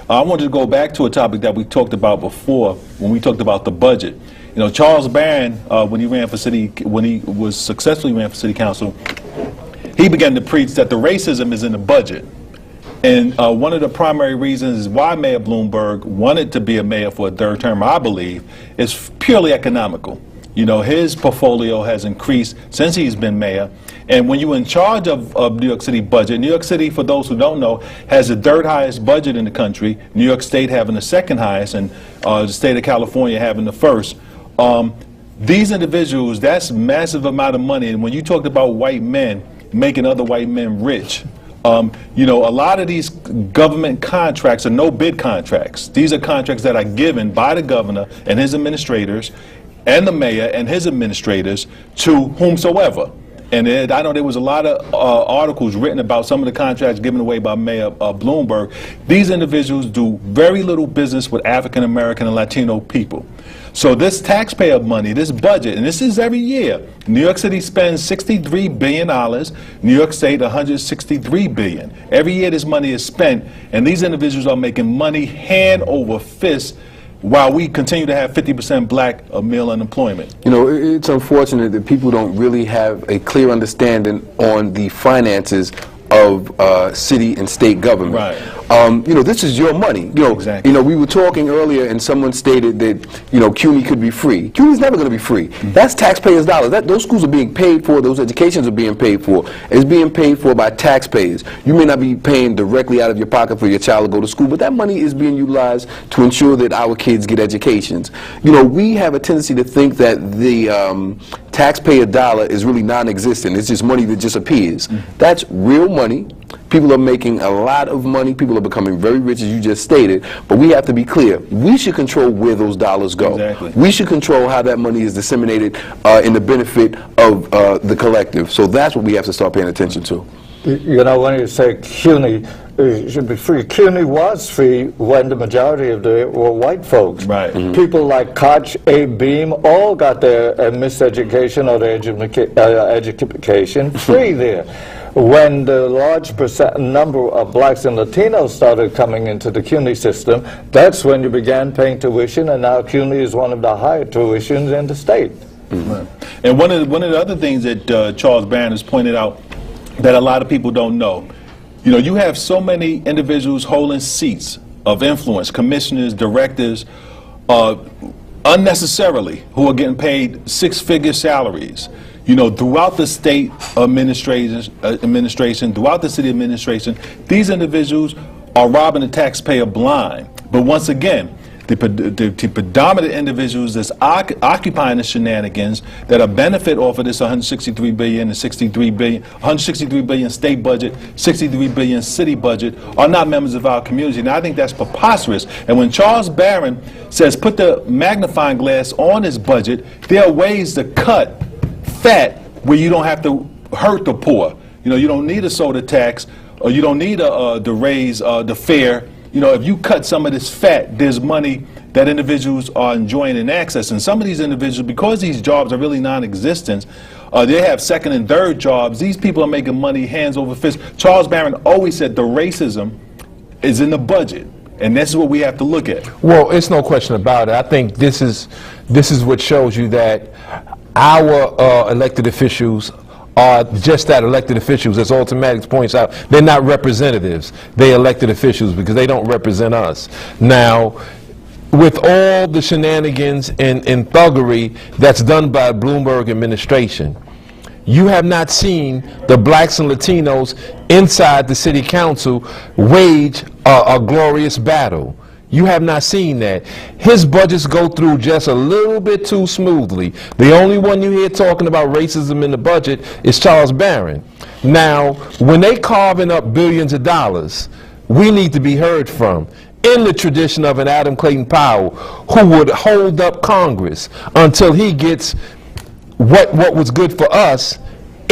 I wanted to go back to a topic that we talked about before when we talked about the budget. You know, Charles Barron, when he was successfully ran for city council, he began to preach that the racism is in the budget. And one of the primary reasons why Mayor Bloomberg wanted to be a mayor for a third term, I believe, is purely economical. You know, his portfolio has increased since he's been mayor. And when you're in charge of New York City budget, New York City, for those who don't know, has the third highest budget in the country, New York State having the second highest, and the state of California having the first. These individuals, that's massive amount of money. And when you talked about white men making other white men rich, you know, a lot of these government contracts are no-bid contracts. These are contracts that are given by the governor and his administrators and the mayor and his administrators to whomsoever. And I know there was a lot of articles written about some of the contracts given away by Mayor Bloomberg. These individuals do very little business with African American and Latino people. So this taxpayer money, this budget, and this is every year, New York City spends $63 billion, New York State $163 billion. Every year this money is spent, and these individuals are making money hand over fist while we continue to have 50% black male unemployment. You know, it's unfortunate that people don't really have a clear understanding on the finances of city and state government. Right. You know, this is your money. Exactly. You know, we were talking earlier, and someone stated that, you know, CUNY could be free. CUNY's never going to be free. That's taxpayers' dollars. Those schools are being paid for. Those educations are being paid for. It's being paid for by taxpayers. You may not be paying directly out of your pocket for your child to go to school, but that money is being utilized to ensure that our kids get educations. You know, we have a tendency to think that the taxpayer dollar is really non-existent. It's just money that just appears. That's real money. People are making a lot of money. People are becoming very rich, as you just stated. But we have to be clear. We should control where those dollars go. Exactly. We should control how that money is disseminated in the benefit of the collective. So that's what we have to start paying attention to. You know, when you say CUNY should be free, CUNY was free when the majority of it were white folks. Right. People like Koch, A. Beam, all got their miseducation or their education free there. When the large number of blacks and Latinos started coming into the CUNY system, that's when you began paying tuition, and now CUNY is one of the higher tuitions in the state. Right. And one of the other things that Charles Barron has pointed out that a lot of people don't know, you know, you have so many individuals holding seats of influence, commissioners, directors, unnecessarily, who are getting paid six-figure salaries. You know, throughout the state administration, throughout the city administration, these individuals are robbing the taxpayer blind. But once again, the predominant individuals that's occupying the shenanigans that are benefit off of this 163 billion and 163 billion state budget, 63 billion city budget are not members of our community. And I think that's preposterous. And when Charles Barron says put the magnifying glass on his budget, there are ways to cut fat where you don't have to hurt the poor. You know, you don't need a soda tax, or you don't need to raise the fare. You know, if you cut some of this fat, there's money that individuals are enjoying and accessing. Some of these individuals, because these jobs are really non-existent, they have second and third jobs. These people are making money hands over fist. Charles Barron always said the racism is in the budget. And this is what we have to look at. Well, it's no question about it. I think this is what shows you that our elected officials are just that, elected officials. As Automatics points out, they're not representatives. They're elected officials because they don't represent us. Now, with all the shenanigans and thuggery that's done by the Bloomberg administration, you have not seen the blacks and Latinos inside the city council wage a glorious battle. You have not seen that. His budgets go through just a little bit too smoothly. The only one you hear talking about racism in the budget is Charles Barron. Now, when they carving up billions of dollars, we need to be heard from, in the tradition of an Adam Clayton Powell, who would hold up Congress until he gets what was good for us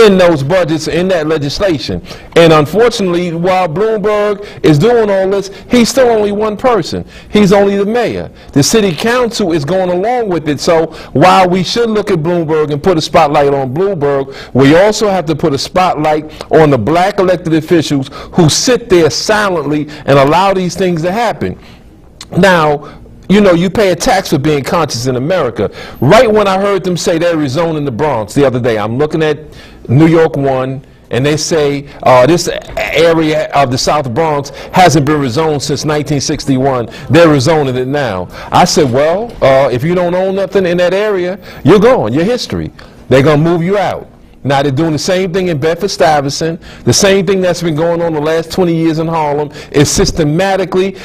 in those budgets, in that legislation. And unfortunately, while Bloomberg is doing all this, he's still only one person. He's only the mayor. The city council is going along with it. So while we should look at Bloomberg and put a spotlight on Bloomberg, we also have to put a spotlight on the black elected officials who sit there silently and allow these things to happen. Now, you know, you pay a tax for being conscious in America. Right when I heard them say they're rezoning the Bronx the other day, I'm looking at New York 1, and they say this area of the South Bronx hasn't been rezoned since 1961. They're rezoning it now. I said, well, if you don't own nothing in that area, you're gone, you're history. They're going to move you out. Now they're doing the same thing in Bedford-Stuyvesant. The same thing that's been going on the last 20 years in Harlem is systematically.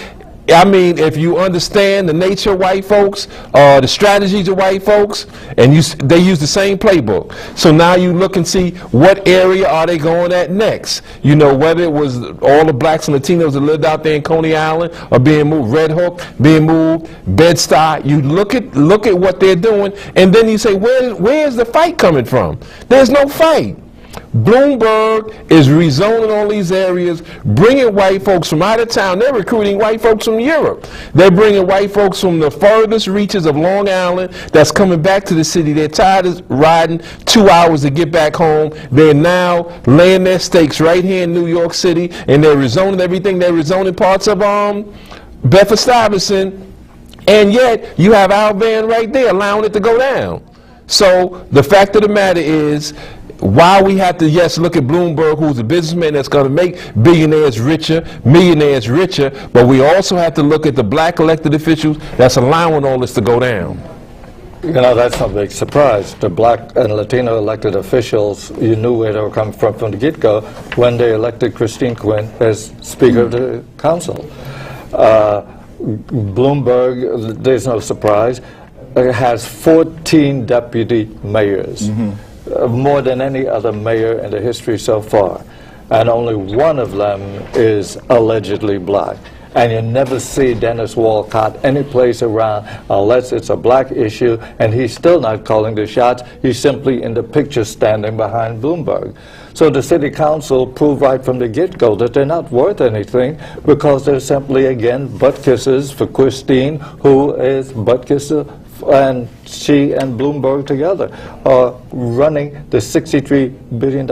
I mean, if you understand the nature of white folks, the strategies of white folks, and they use the same playbook. So now you look and see what area are they going at next. You know, whether it was all the blacks and Latinos that lived out there in Coney Island are being moved, Red Hook being moved, Bed-Stuy. You look at what they're doing, and then you say, where's the fight coming from? There's no fight. Bloomberg is rezoning all these areas, bringing white folks from out of town. They're recruiting white folks from Europe. They're bringing white folks from the furthest reaches of Long Island that's coming back to the city. They're tired of riding 2 hours to get back home. They're now laying their stakes right here in New York City, and they're rezoning everything. They're rezoning parts of Bedford-Stuyvesant, and yet you have Al Van right there allowing it to go down. So the fact of the matter is, why we have to, yes, look at Bloomberg, who's a businessman that's going to make billionaires richer, millionaires richer, but we also have to look at the black elected officials that's allowing all this to go down. You know, that's no big surprise. The black and Latino elected officials, you knew where they were coming from the get-go when they elected Christine Quinn as Speaker of the Council. Bloomberg, there's no surprise, has 14 deputy mayors. More than any other mayor in the history so far. And only one of them is allegedly black. And you never see Dennis Walcott any place around unless it's a black issue, and he's still not calling the shots. He's simply in the picture standing behind Bloomberg. So the city council proved right from the get-go that they're not worth anything because they're simply, again, butt kissers for Christine, who is butt kisser, and she and Bloomberg together are running the $63 billion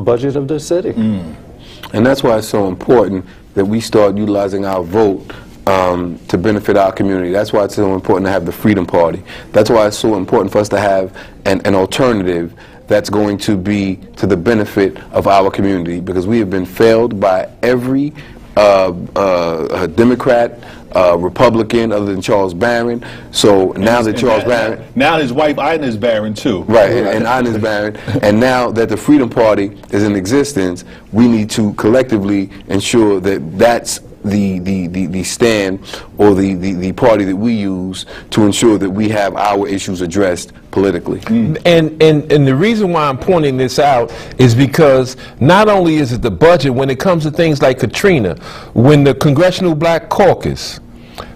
budget of the city. And that's why it's so important that we start utilizing our vote to benefit our community. That's why it's so important to have the Freedom Party. That's why it's so important for us to have an alternative that's going to be to the benefit of our community, because we have been failed by every Democrat, Republican, other than Charles Barron. So now that Charles Barron... Now his wife, Inez Barron, too. Right, and Inez Barron. And now that the Freedom Party is in existence, we need to collectively ensure that that's the stand or the party that we use to ensure that we have our issues addressed politically. And the reason why I'm pointing this out is because not only is it the budget, when it comes to things like Katrina, when the Congressional Black Caucus,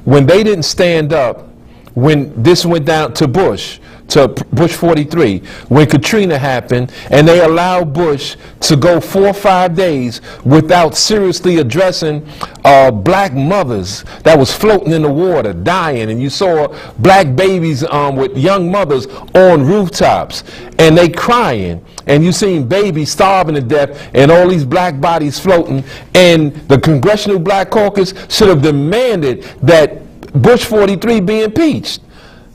when they didn't stand up, when this went down to Bush 43, when Katrina happened, and they allowed Bush to go 4 or 5 days without seriously addressing black mothers that was floating in the water, dying, and you saw black babies with young mothers on rooftops, and they crying, and you seen babies starving to death, and all these black bodies floating, and the Congressional Black Caucus should have demanded that Bush 43 be impeached.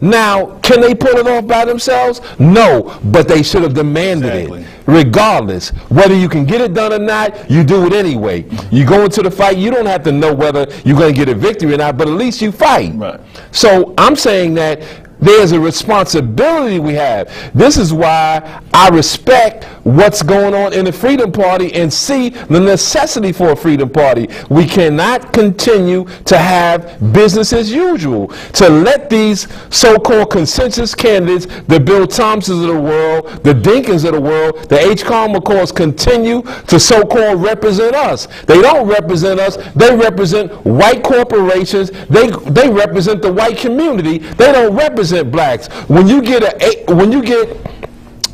Now, can they pull it off by themselves? No, but they should have demanded it. Regardless, whether you can get it done or not, you do it anyway. You go into the fight, you don't have to know whether you're going to get a victory or not, but at least you fight. Right. So I'm saying that there's a responsibility we have. This is why I respect what's going on in the Freedom Party and see the necessity for a Freedom Party. We cannot continue to have business as usual. To let these so-called consensus candidates, the Bill Thompsons of the world, the Dinkins of the world, the H. Carl McCaws continue to so-called represent us. They don't represent us. They represent white corporations. They represent the white community. They don't represent blacks. When you get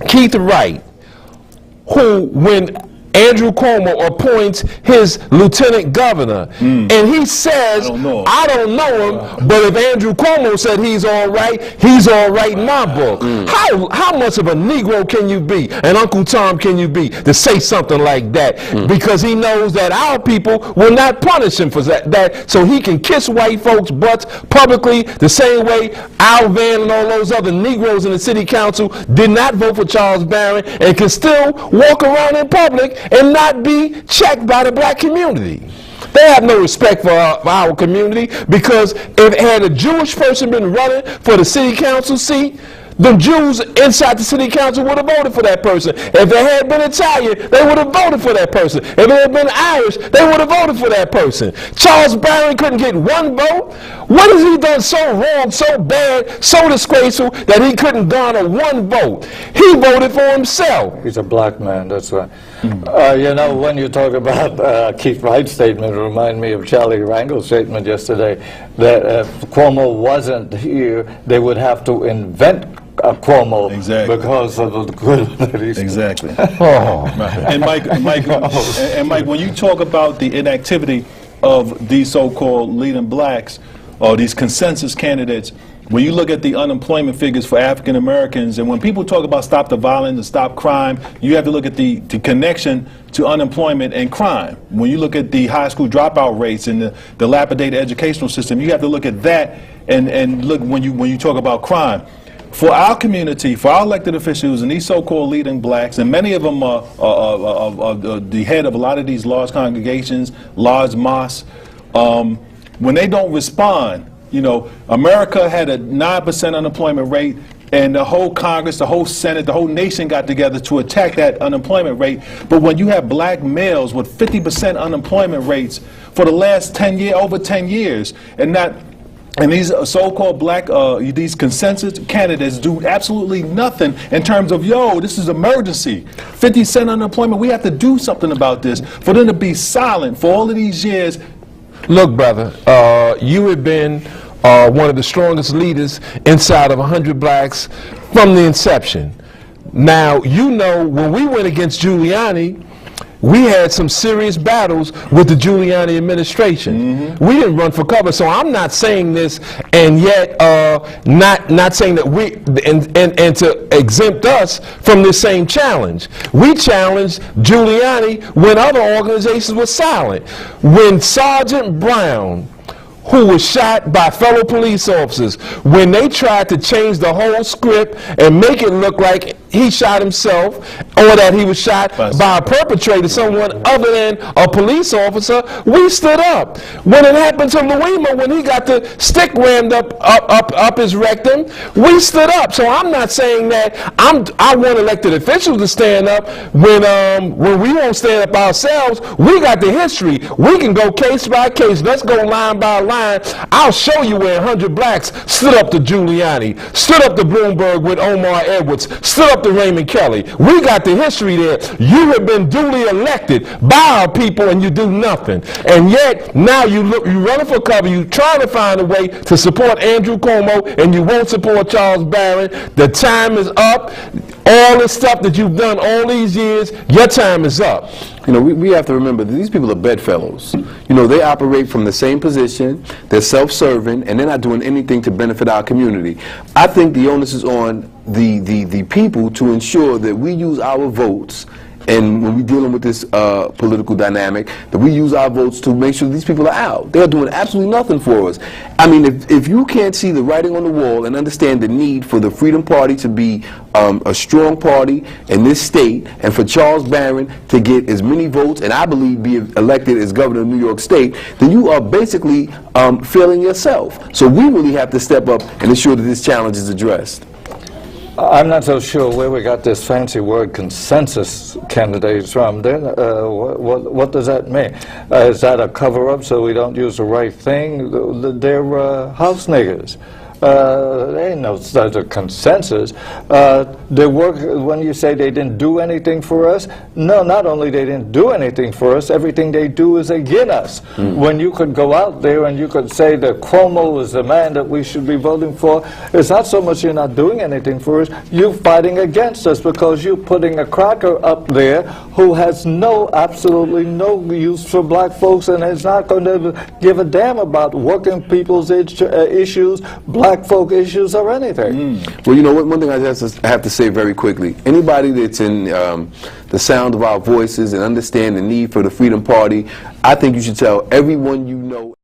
Keith Wright, who, when Andrew Cuomo appoints his lieutenant governor, and he says, I don't know him, but if Andrew Cuomo said he's all right in my book. How much of a Negro can you be, and Uncle Tom can you be, to say something like that? Because he knows that our people will not punish him for that, so he can kiss white folks' butts publicly the same way Al Van and all those other Negroes in the city council did not vote for Charles Barron and can still walk around in public and not be checked by the black community. They have no respect for our community, because if had a Jewish person been running for the city council seat, the Jews inside the city council would have voted for that person. If they had been Italian, they would have voted for that person. If they had been Irish, they would have voted for that person. Charles Barron couldn't get one vote. What has he done so wrong, so bad, so disgraceful that he couldn't garner one vote? He voted for himself. He's a black man, that's right. You know, when you talk about Keith Wright's statement, it reminded me of Charlie Rangel's statement yesterday, that if Cuomo wasn't here, they would have to invent Cuomo because of the good that he's exactly. And Mike, when you talk about the inactivity of these so-called leading blacks or these consensus candidates, when you look at the unemployment figures for African Americans, and when people talk about stop the violence and stop crime, you have to look at the connection to unemployment and crime. When you look at the high school dropout rates and the dilapidated educational system, you have to look at that and look when you talk about crime. For our community, for our elected officials and these so-called leading blacks, and many of them are the head of a lot of these large congregations, large mosques, when they don't respond, you know, America had a 9% unemployment rate, and the whole Congress, the whole Senate, the whole nation got together to attack that unemployment rate. But when you have black males with 50% unemployment rates for the last over 10 years, and these so-called black, these consensus candidates do absolutely nothing in terms of, yo, this is emergency. 50% unemployment, we have to do something about this. For them to be silent for all of these years. Look, brother, you have been one of the strongest leaders inside of 100 blacks from the inception. Now, you know, when we went against Giuliani, we had some serious battles with the Giuliani administration. We didn't run for cover, so I'm not saying this, and yet not saying that we and to exempt us from this same challenge. We challenged Giuliani when other organizations were silent. When Sergeant Brown, who was shot by fellow police officers, when they tried to change the whole script and make it look like he shot himself or that he was shot by a perpetrator, someone other than a police officer, we stood up. When it happened to Louima, when he got the stick rammed up his rectum, we stood up. So I'm not saying that I want elected officials to stand up when we won't stand up ourselves. We got the history. We can go case by case. Let's go line by line. I'll show you where 100 blacks stood up to Giuliani, stood up to Bloomberg with Omar Edwards, stood up to Raymond Kelly. We got the history there. You have been duly elected by our people and you do nothing. And yet now you're running for cover, you're trying to find a way to support Andrew Cuomo, and you won't support Charles Barron. The time is up. All the stuff that you've done all these years, your time is up. You know, we have to remember that these people are bedfellows. You know, they operate from the same position, they're self-serving, and they're not doing anything to benefit our community. I think the onus is on the people to ensure that we use our votes, and when we're dealing with this political dynamic, that we use our votes to make sure these people are out. They're doing absolutely nothing for us. I mean, if you can't see the writing on the wall and understand the need for the Freedom Party to be a strong party in this state, and for Charles Barron to get as many votes, and I believe be elected as governor of New York State, then you are basically failing yourself. So we really have to step up and ensure that this challenge is addressed. I'm not so sure where we got this fancy word consensus candidates from. What does that mean? Is that a cover-up so we don't use the right thing? They're house niggers. There ain't no such a consensus. They work, when you say they didn't do anything for us, no, not only they didn't do anything for us, everything they do is against us. When you could go out there and you could say that Cuomo is the man that we should be voting for, it's not so much you're not doing anything for us, you're fighting against us because you're putting a cracker up there who has absolutely no use for black folks and is not going to give a damn about working people's issues, black folk issues, or anything. Well, you know what? One thing I have to say very quickly: anybody that's in the sound of our voices and understand the need for the Freedom Party, I think you should tell everyone you know.